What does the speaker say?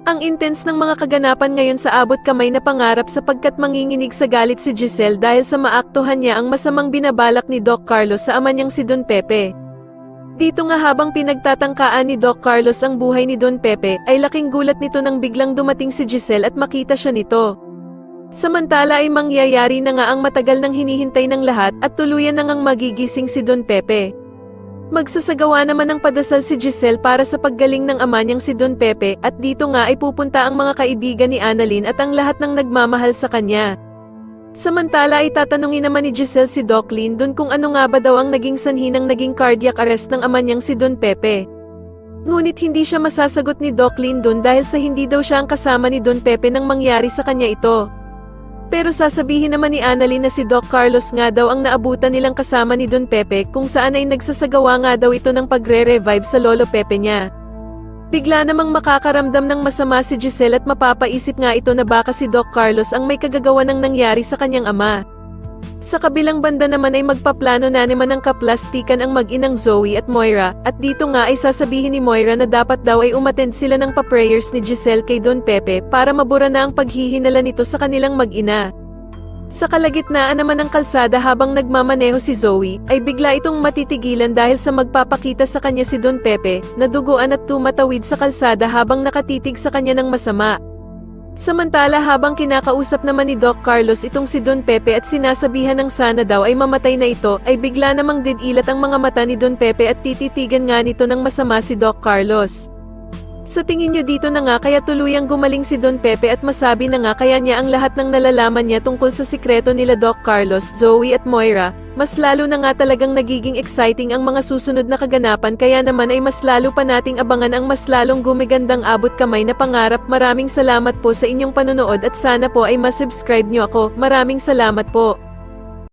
Ang intense ng mga kaganapan ngayon sa abot kamay na pangarap sapagkat manginginig sa galit si Giselle dahil sa maaktuhan niya ang masamang binabalak ni Doc Carlos sa ama niyang si Don Pepe. Dito nga habang pinagtatangkaan ni Doc Carlos ang buhay ni Don Pepe, ay laking gulat nito nang biglang dumating si Giselle at makita siya nito. Samantala ay mangyayari na nga ang matagal nang hinihintay ng lahat at tuluyan na ngang magigising si Don Pepe. Magsasagawa naman ng padasal si Giselle para sa paggaling ng ama niyang si Don Pepe at dito nga ay pupunta ang mga kaibigan ni Annalyn at ang lahat ng nagmamahal sa kanya. Samantala ay tatanungin naman ni Giselle si Doc Lindon kung ano nga ba daw ang naging sanhi ng naging cardiac arrest ng ama niyang si Don Pepe. Ngunit hindi siya masasagot ni Doc Lindon dahil sa hindi daw siya ang kasama ni Don Pepe nang mangyari sa kanya ito. Pero sasabihin naman ni Annalyn na si Doc Carlos nga daw ang naabutan nilang kasama ni Don Pepe kung saan ay nagsasagawa nga daw ito ng pagre-revive sa lolo Pepe niya. Bigla namang makakaramdam ng masama si Giselle at mapapaisip nga ito na baka si Doc Carlos ang may kagagawa ng nangyari sa kanyang ama. Sa kabilang banda naman ay magpaplano na naman ng kaplastikan ang mag-inang Zoe at Moira, at dito nga ay sasabihin ni Moira na dapat daw ay umattend sila ng pa-prayers ni Giselle kay Don Pepe para mabura na ang paghihinala nito sa kanilang mag-ina. Sa kalagitnaan naman ng kalsada habang nagmamaneho si Zoe, ay bigla itong matitigilan dahil sa magpapakita sa kanya si Don Pepe, na duguan at tumatawid sa kalsada habang nakatitig sa kanya ng masama. Samantala habang kinakausap naman ni Doc Carlos itong si Don Pepe at sinasabihan ng sana daw ay mamatay na ito, ay bigla namang didilat ang mga mata ni Don Pepe at tititigan nga nito ng masama si Doc Carlos. Sa tingin nyo dito na nga kaya tuluyang gumaling si Don Pepe at masabi na nga kaya niya ang lahat ng nalalaman niya tungkol sa sikreto nila Doc Carlos, Zoe at Moira, mas lalo na nga talagang nagiging exciting ang mga susunod na kaganapan kaya naman ay mas lalo pa nating abangan ang mas lalong gumigandang abot kamay na pangarap. Maraming salamat po sa inyong panonood at sana po ay masubscribe nyo ako. Maraming salamat po.